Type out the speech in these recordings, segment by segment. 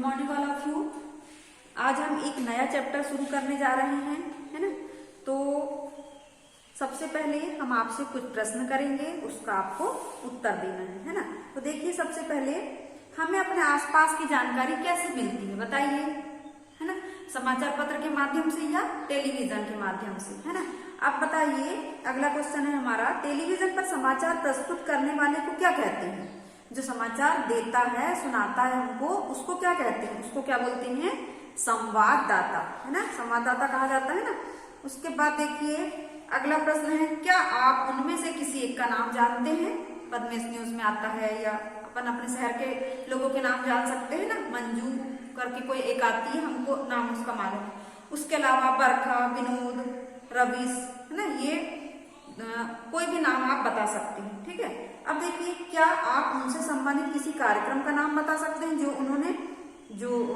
Morning all of you. आज हम एक नया चैप्टर शुरू करने जा रहे हैं, है ना। तो सबसे पहले हम आपसे कुछ प्रश्न करेंगे, उसका आपको उत्तर देना है ना। तो देखिए, सबसे पहले हमें अपने आसपास की जानकारी कैसे मिलती है बताइए, है ना। समाचार पत्र के माध्यम से या टेलीविजन के माध्यम से, है ना। आप बताइए, अगला क्वेश्चन है हमारा, टेलीविजन पर समाचार प्रस्तुत करने वाले को क्या कहते हैं? जो समाचार देता है, सुनाता है हमको, उसको क्या कहते हैं? उसको क्या बोलते हैं? संवाददाता, है ना। संवाददाता कहा जाता है ना। उसके बाद देखिए, अगला प्रश्न है, क्या आप उनमें से किसी एक का नाम जानते हैं? पद्मेश न्यूज में आता है, या अपन अपने शहर के लोगों के नाम जान सकते हैं ना। मंजू करके कोई एक आती है, हमको नाम उसका मालूम है। उसके अलावा बरखा, विनोद, रवीश, है ना, ये कोई भी नाम आप बता सकते हैं, ठीक है। अब देखिए, क्या आप उनसे संबंधित किसी कार्यक्रम का नाम बता सकते हैं जो उन्होंने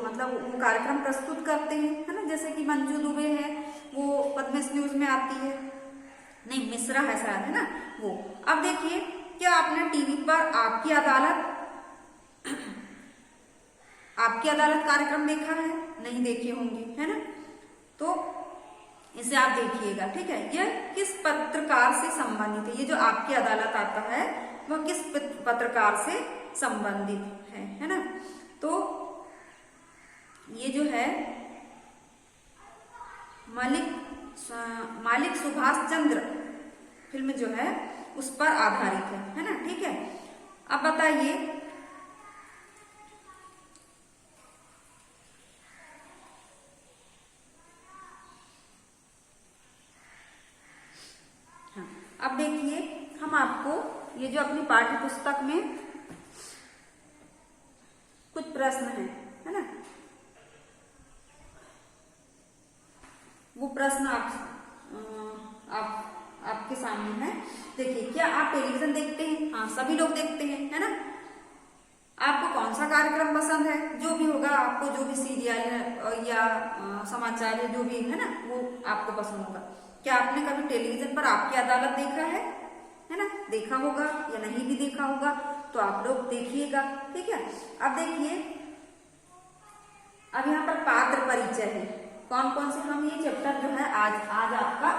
मतलब वो कार्यक्रम प्रस्तुत करते हैं, है ना। जैसे कि मंजू दुबे है, वो पद्मेश न्यूज में आती है, नहीं मिश्रा है शायद, है ना वो। अब देखिए, क्या आपने टीवी पर आपकी अदालत कार्यक्रम देखा है? नहीं देखे होंगे, है ना। तो इसे आप देखिएगा, ठीक है। यह किस पत्रकार से संबंधित है? ये जो आपकी अदालत आता है वह किस पत्रकार से संबंधित है ना। तो ये जो है मालिक सुभाष चंद्र फिल्म जो है उस पर आधारित है ना, ठीक है। अब बताइए, हाँ, अब देखिए, हम आपको ये जो अपनी पाठ्य पुस्तक में कुछ प्रश्न है ना, वो प्रश्न आपके सामने है। देखिए, क्या आप टेलीविजन देखते हैं? हाँ, सभी लोग देखते हैं, है ना। आपको कौन सा कार्यक्रम पसंद है? जो भी होगा, आपको जो भी सीरियल या समाचार है, जो भी है ना, वो आपको पसंद होगा। क्या आपने कभी टेलीविजन पर आपकी अदालत देखा है ना? देखा होगा या नहीं भी देखा होगा, तो आप लोग देखिएगा, ठीक है। अब देखिए, अब यहाँ पर पात्र परिचय है, कौन कौन से हम ये चैप्टर जो है आज आपका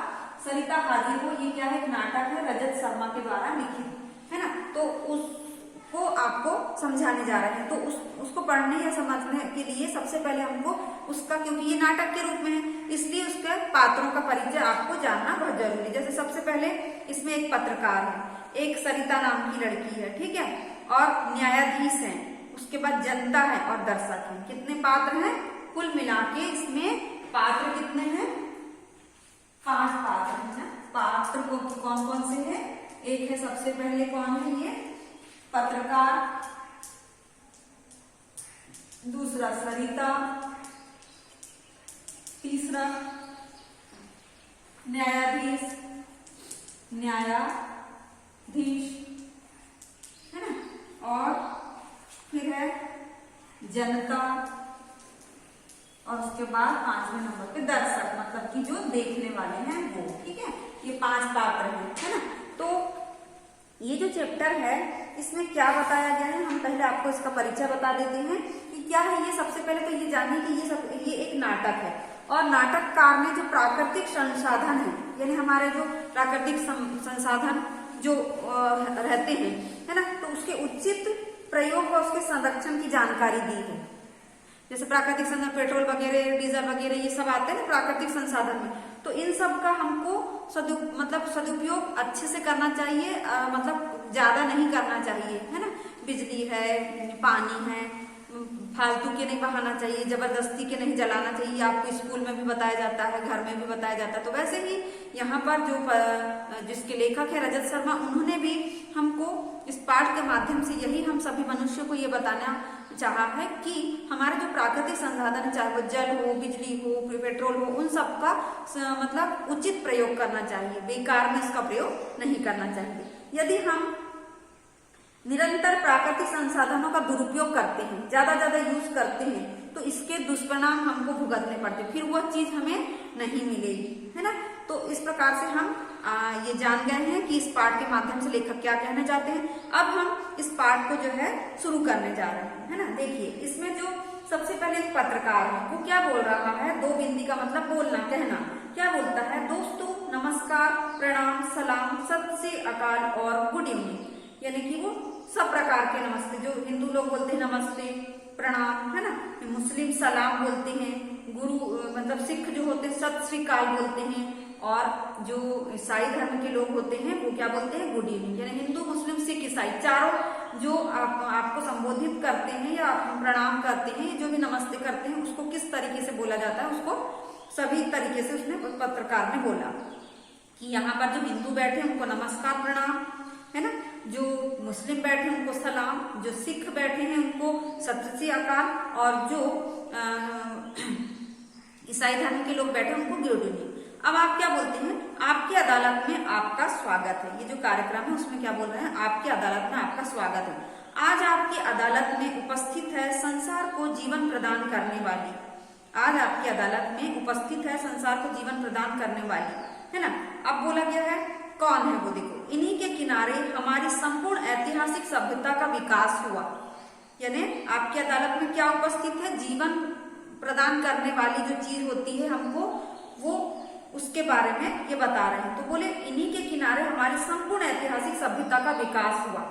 सरिता हाजिर हो, ये क्या है? एक नाटक है, रजत शर्मा के द्वारा लिखित, है ना। तो उसको आपको समझाने जा रहे हैं। तो उसको पढ़ने या समझने के लिए सबसे पहले हमको उसका, क्योंकि ये नाटक के रूप में है, इसलिए उसके पात्रों का परिचय आपको जानना बहुत जरूरी है। जैसे सबसे पहले इसमें एक पत्रकार है, एक सरिता नाम की लड़की है, ठीक है, और न्यायाधीश है, उसके बाद जनता है और दर्शक है। कितने पात्र हैं? कुल मिला के इसमें पात्र कितने हैं? 5 पात्र है ना। पात्र को कौन कौन से हैं? एक है, सबसे पहले कौन है? ये पत्रकार, दूसरा सरिता, तीसरा न्यायाधीश, है ना, और फिर है जनता, और उसके बाद 5वें नंबर पे दर्शक, मतलब कि जो देखने वाले हैं वो, ठीक है। ये 5 पात्र हैं, है ना। तो ये जो चैप्टर है, इसमें क्या बताया गया है, हम पहले आपको इसका परिचय बता देते हैं कि क्या है ये। सबसे पहले तो ये जानिए कि ये एक नाटक है, और नाटककार ने जो प्राकृतिक संसाधन है, यानी हमारे जो प्राकृतिक संसाधन जो रहते हैं, है ना, तो उसके उचित प्रयोग और उसके संरक्षण की जानकारी दी है। जैसे प्राकृतिक संसाधन, पेट्रोल वगैरह, डीजल वगैरह, ये सब आते हैं ना प्राकृतिक संसाधन में। तो इन सब का हमको सदुपयोग अच्छे से करना चाहिए, मतलब ज्यादा नहीं करना चाहिए, है ना। बिजली है, पानी है, फालतू के नहीं बहाना चाहिए, जबरदस्ती के नहीं जलाना चाहिए। आपको स्कूल में भी बताया जाता है, घर में भी बताया जाता है। तो वैसे ही यहाँ पर जो जिसके लेखक है रजत शर्मा, उन्होंने भी हमको इस पाठ के माध्यम से यही हम सभी मनुष्यों को ये बताना चाहा है कि हमारे जो प्राकृतिक संसाधन, चाहे वो जल हो, बिजली हो, पेट्रोल हो, उन सब का मतलब उचित प्रयोग करना चाहिए, बेकार में इसका प्रयोग नहीं करना चाहिए। यदि हम निरंतर प्राकृतिक संसाधनों का दुरुपयोग करते हैं, ज्यादा यूज करते हैं, तो इसके दुष्परिणाम हमको भुगतने पड़ते, फिर वह चीज हमें नहीं मिलेगी, है ना। तो इस प्रकार से हम ये जान गए हैं कि इस पाठ के माध्यम से लेखक क्या कहना चाहते हैं। अब हम इस पाठ को जो है शुरू करने जा रहे हैं, है ना। देखिए, इसमें जो सबसे पहले एक पत्रकार है, वो क्या बोल रहा है, दो बिंदी का मतलब बोलना, कहना। क्या बोलता है, दोस्तों नमस्कार, प्रणाम, सलाम, सत श्री अकाल और गुड इवनिंग। यानी कि वो सब प्रकार के नमस्ते, जो हिंदू लोग बोलते हैं नमस्ते, प्रणाम, है ना, मुस्लिम सलाम बोलते हैं, गुरु मतलब सिख जो होते हैं सत श्री अकाल बोलते हैं, और जो ईसाई धर्म के लोग होते हैं वो क्या बोलते हैं, गुड इवनिंग। यानी हिंदू, मुस्लिम, सिख, ईसाई चारों जो आपको संबोधित करते हैं या प्रणाम करते हैं, जो भी नमस्ते करते हैं, उसको किस तरीके से बोला जाता है, उसको सभी तरीके से उसने पत्रकार ने बोला कि यहाँ पर जो हिंदू बैठे उनको नमस्कार प्रणाम, है ना, जो मुस्लिम बैठे उनको सलाम, जो सिख बैठे हैं उनको सत श्री अकाल, और जो ईसाई धर्म के लोग बैठे उनको गुड इवनिंग। अब आप क्या बोलते हैं, आपकी अदालत में आपका स्वागत है। ये जो कार्यक्रम है उसमें क्या बोल रहे हैं, आपकी अदालत में आपका स्वागत है। आज आपकी अदालत में उपस्थित है संसार को जीवन प्रदान करने वाली, आज आपकी अदालत में उपस्थित है संसार को जीवन प्रदान करने वाली, है ना। अब बोला गया है कौन है वो, देखो, इन्हीं के किनारे हमारी संपूर्ण ऐतिहासिक सभ्यता का विकास हुआ। यानी आपकी अदालत में क्या उपस्थित है, जीवन प्रदान करने वाली जो चीज होती है हमको, वो उसके बारे में ये बता रहे हैं। तो बोले इन्हीं के किनारे हमारी संपूर्ण ऐतिहासिक सभ्यता का विकास हुआ,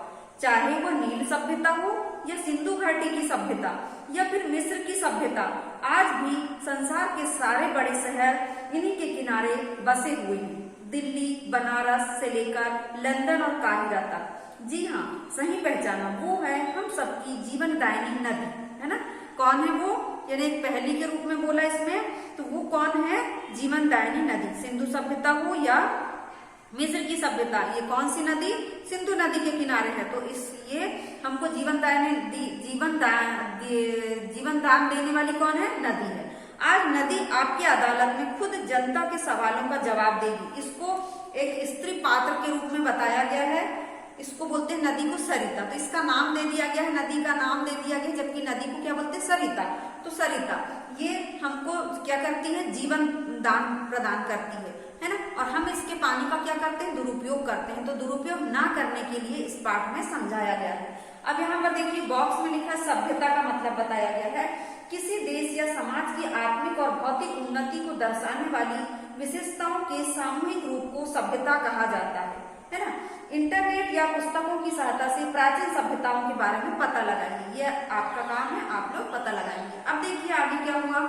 चाहे वह नील सभ्यता हो या सिंधु घाटी की सभ्यता या फिर मिस्र की सभ्यता। आज भी संसार के सारे बड़े शहर इन्हीं के किनारे बसे हुए हैं, दिल्ली, बनारस से लेकर लंदन और काहिरा तक। जी हाँ, सही पहचाना, वो है हम सबकी जीवनदायिनी नदी, है ना। कौन है वो, यानी एक पहेली के रूप में बोला इसमें, तो वो कौन है, जीवनदायिनी नदी। सिंधु सभ्यता हो या मिस्र की सभ्यता, ये कौन सी नदी, सिंधु नदी के किनारे है, तो इसलिए हमको जीवन दान देने वाली कौन है, नदी है। आज नदी आपकी अदालत में खुद जनता के सवालों का जवाब देगी। इसको एक स्त्री पात्र के रूप में बताया गया है, इसको बोलते हैं नदी को सरिता, तो इसका नाम दे दिया गया है, नदी का नाम दे दिया गया, जबकि नदी को क्या बोलते हैं, सरिता। तो सरिता ये हमको क्या करती है, जीवन दान प्रदान करती है ना, और हम इसके पानी का क्या करते हैं, दुरुपयोग करते हैं। तो दुरुपयोग ना करने के लिए इस पाठ में समझाया गया है। अब यहाँ पर देखिए बॉक्स में लिखा सभ्यता का मतलब बताया गया है, किसी देश या समाज की आत्मिक और भौतिक उन्नति को दर्शाने वाली विशेषताओं के सामूहिक रूप को सभ्यता कहा जाता है ना। इंटरनेट या पुस्तकों की सहायता से प्राचीन सभ्यताओं के बारे में पता लगाइए, ये आपका काम है, आप लोग पता लगाएंगे। अब देखिए आगे क्या हुआ,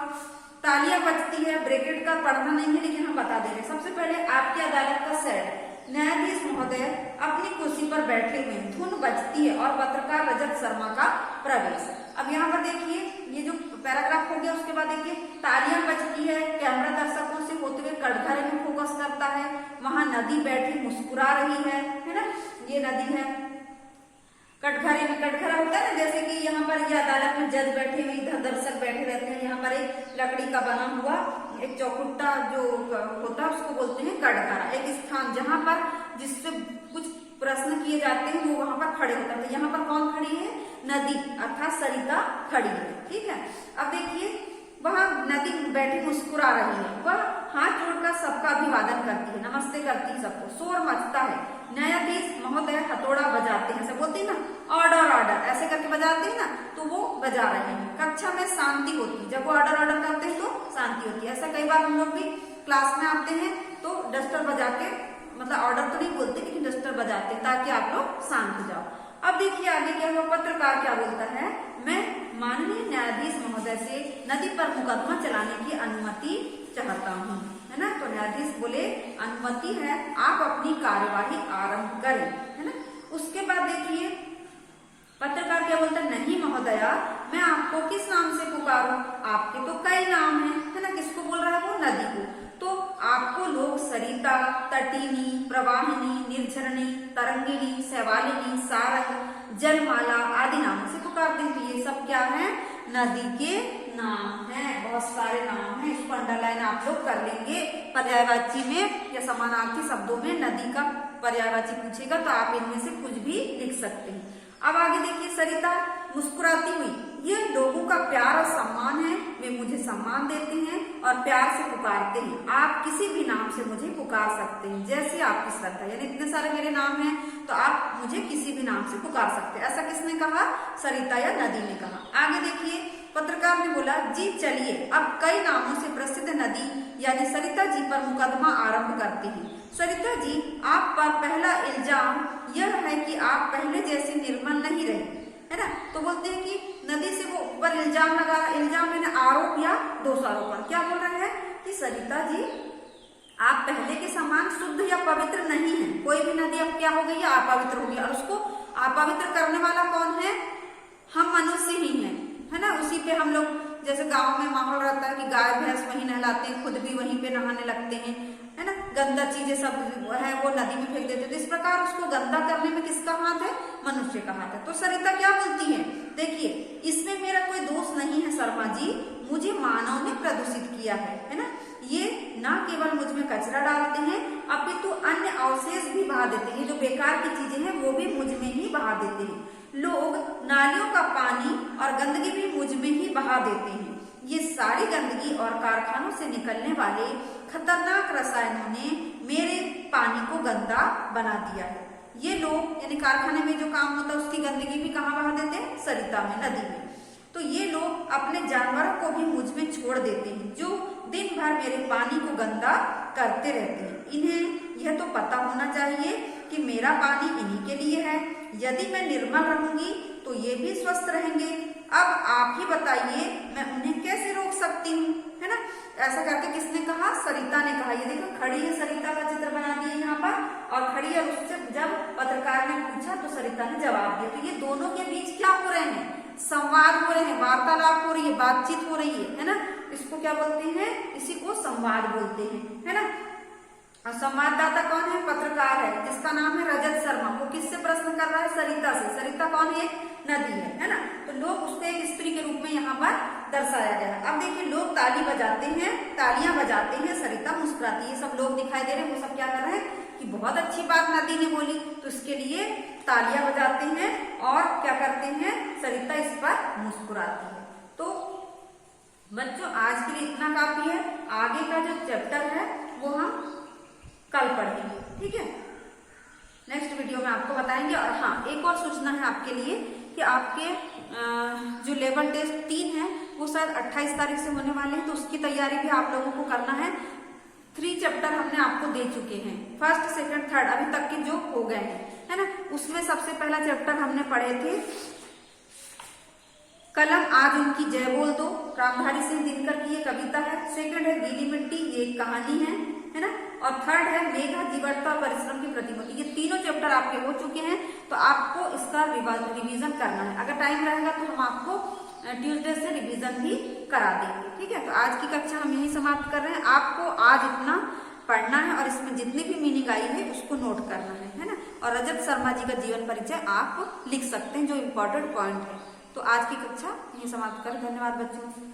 तालियां बजती है, ब्रैकेट का पढ़ना नहीं है लेकिन हम बता दे रहे हैं। सबसे पहले आपकी अदालत का सेट, न्यायाधीश महोदय अपनी कुर्सी पर बैठे हुए, धुन बजती है और पत्रकार रजत शर्मा का प्रवेश। अब यहाँ पर देखिए ये जो पैराग्राफ हो गया, उसके बाद देखिए तालियां बजती है, कैमरा दर्शकों से होते हुए कटघरे में फोकस करता है, वहां नदी बैठी मुस्कुरा रही है ना, ये नदी है। कटघरे में, कटघरा होता है ना, जैसे कि यहाँ पर ये अदालत में जज बैठे हुए, इधर दर्शक बैठे रहते हैं। यहाँ पर एक लकड़ी का बना हुआ एक चौकुट्टा जो होता है उसको बोलते हैं कटघरा, एक स्थान जहाँ पर जिससे कुछ प्रश्न किए जाते हैं वो वहां पर खड़े होते हैं। यहाँ पर कौन खड़ी है, नदी अर्थात सरिता खड़ी है, ठीक है। अब देखिए वह नदी बैठी मुस्कुरा रही है, वह हाथ जोड़कर सबका अभिवादन करती है, नमस्ते करती है सबको, शोर मचता है, न्यायाधीश महोदय हथौड़ा बजाते हैं, सब बोलते हैं ना, ऑर्डर ऑर्डर ऐसे करके बजाते हैं ना, तो वो बजा रहे हैं। कक्षा में शांति होती है, जब वो ऑर्डर ऑर्डर करते हैं तो शांति होती है। ऐसा कई बार हम लोग भी क्लास में आते हैं तो डस्टर बजा के, मतलब ऑर्डर तो नहीं बोलते लेकिन डस्टर बजाते हैं ताकि आप लोग शांत हो जाओ। अब देखिए आगे क्या हुआ, पत्रकार क्या बोलता है, मैं माननीय न्यायाधीश महोदय से नदी पर मुकदमा चलाने की अनुमति चाहता हूँ, है ना। तो न्यायाधीश बोले अनुमति है, आप अपनी कार्यवाही आरंभ करें, है ना। उसके बाद देखिए पत्रकार क्या बोलता है, नहीं महोदया, मैं आपको किस नाम से पुकारूं, आपके तो कई नाम है ना। किसको बोल रहा है वो, नदी को। तो आपको लोग सरिता, तटीनी, प्रवाहिनी, निर्झरणी, तरंगिणी, शैवालिनी, सारंग, जलमाला आदि नामों से पुकारते हैं। तो ये सब क्या है, नदी के नाम हैं, बहुत सारे नाम हैं। इसको अंडरलाइन आप लोग कर लेंगे। पर्यायवाची में या समानार्थी शब्दों में नदी का पर्यायवाची पूछेगा तो आप इनमें से कुछ भी लिख सकते हैं। अब आगे देखिए, सरिता मुस्कुराती हुई, ये लोगों का प्यार और सम्मान है, वे मुझे सम्मान देते हैं और प्यार से पुकारते हैं। आप किसी भी नाम से मुझे पुकार सकते हैं, जैसी आपकी श्रद्धा। यानी इतने सारे मेरे नाम हैं तो आप मुझे किसी भी नाम से पुकार सकते हैं। ऐसा किसने कहा, सरिता या नदी ने कहा। आगे देखिए पत्रकार ने बोला, जी चलिए अब कई नामों से प्रसिद्ध नदी यानी सरिता जी पर मुकदमा आरंभ करते हैं। सरिता जी, आप पर पहला इल्जाम यह है कि आप पहले जैसी निर्मल नहीं रही, है ना। तो बोलते हैं कि नदी से वो ऊपर इल्जाम लगा, इल्जाम मैंने आरोप या दोषारोपण। क्या बोल रहे हैं कि सरिता जी आप पहले के समान शुद्ध या पवित्र नहीं है। कोई भी नदी अब क्या हो गई है, अपवित्र हो गई। और उसको अपवित्र करने वाला कौन है, हम मनुष्य ही हैं, है ना। उसी पे हम लोग, जैसे गांव में माहौल रहता है कि गाय भैंस वहीं नहलाते हैं, खुद भी वहीं पे नहाने लगते हैं, है ना। गंदा चीजें सब है वो नदी में फेंक देते हैं। तो इस प्रकार उसको गंदा करने में किसका हाथ है, मनुष्य का हाथ है। तो सरिता क्या बोलती है, देखिए इसमें मेरा कोई दोष नहीं है शर्मा जी, मुझे मानव ने प्रदूषित किया है ना। ये ना केवल मुझ में कचरा डालते हैं अपितु अन्य अवशेष भी बहा देते हैं। जो बेकार की चीजें हैं वो भी मुझ में ही बहा देते हैं। लोग नालियों का पानी और गंदगी भी मुझ में ही बहा देते हैं। ये सारी गंदगी और कारखानों से निकलने वाले खतरनाक रसायनों ने मेरे पानी को गंदा बना दिया है। ये लोग यानी कारखाने में जो काम होता है उसकी गंदगी भी कहाँ बहा देते हैं, सरिता में, नदी में। तो ये लोग अपने जानवरों को भी मुझ में छोड़ देते हैं जो दिन भर मेरे पानी को गंदा करते रहते हैं। इन्हें यह तो पता होना चाहिए कि मेरा पानी इन्हीं के लिए है। यदि मैं निर्मल रहूंगी तो ये भी स्वस्थ रहेंगे। अब आप ही बताइए मैं उन्हें कैसे रोक सकती हूँ, है ना। ऐसा करके किसने कहा, सरिता ने कहा। ये देखो खड़ी है, सरिता का चित्र बना दिया यहाँ पर और खड़ी है। उससे जब पत्रकार ने पूछा तो सरिता ने जवाब दिया। तो ये दोनों के बीच क्या हो रहे हैं, संवाद हो रहे हैं, वार्तालाप हो रही है, बातचीत हो रही है ना। इसको क्या बोलते हैं, इसी को संवाद बोलते हैं, है ना। और संवाददाता कौन है, पत्रकार है जिसका नाम है रजत शर्मा। वो किससे प्रश्न कर रहा है, सरिता से। सरिता कौन है, नदी है ना। तो लोग उसको एक स्त्री के रूप में यहाँ पर दर्शाया गया है। अब देखिए लोग ताली बजाते हैं, तालियां बजाते हैं, सरिता मुस्कुराती है। सब लोग दिखाई दे रहे हैं, वो सब क्या कर रहे हैं कि बहुत अच्छी बात नदी ने बोली, तो इसके लिए तालियां बजाते हैं और क्या करते हैं, सरिता इस पर मुस्कुराती है। तो बच्चों आज के लिए इतना काफी है। आगे का जो चैप्टर है वो हम कल पढ़ेंगे, ठीक है। नेक्स्ट वीडियो में आपको बताएंगे। और हाँ, एक और सूचना है आपके लिए कि आपके जो लेवल टेस्ट 3 है वो शायद 28 तारीख से होने वाले हैं। तो उसकी तैयारी भी आप लोगों को करना है। 3 चैप्टर हमने आपको दे चुके हैं, फर्स्ट सेकंड थर्ड अभी तक के जो हो गए हैं, है ना। उसमें सबसे पहला चैप्टर हमने पढ़े थे कलम आज उनकी जय बोल दो, रामधारी सिंह दिनकर की ये कविता है। सेकंड है गीली मिट्टी, ये एक कहानी है ना। और थर्ड है मेघा जीवटता परिश्रम की प्रतिमूर्ति। ये तीनों चैप्टर आपके हो चुके हैं। तो आपको इसका रिवीजन करना है। अगर टाइम रहेगा तो हम आपको ट्यूसडे से रिवीजन भी करा देंगे, ठीक है। तो आज की कक्षा हम यही समाप्त कर रहे हैं। आपको आज इतना पढ़ना है और इसमें जितनी भी मीनिंग आई है उसको नोट करना है ना। और रजत शर्मा जी का जीवन परिचय आप लिख सकते हैं, जो इम्पोर्टेंट पॉइंट है। तो आज की कक्षा यही समाप्त कर, धन्यवाद बच्चों।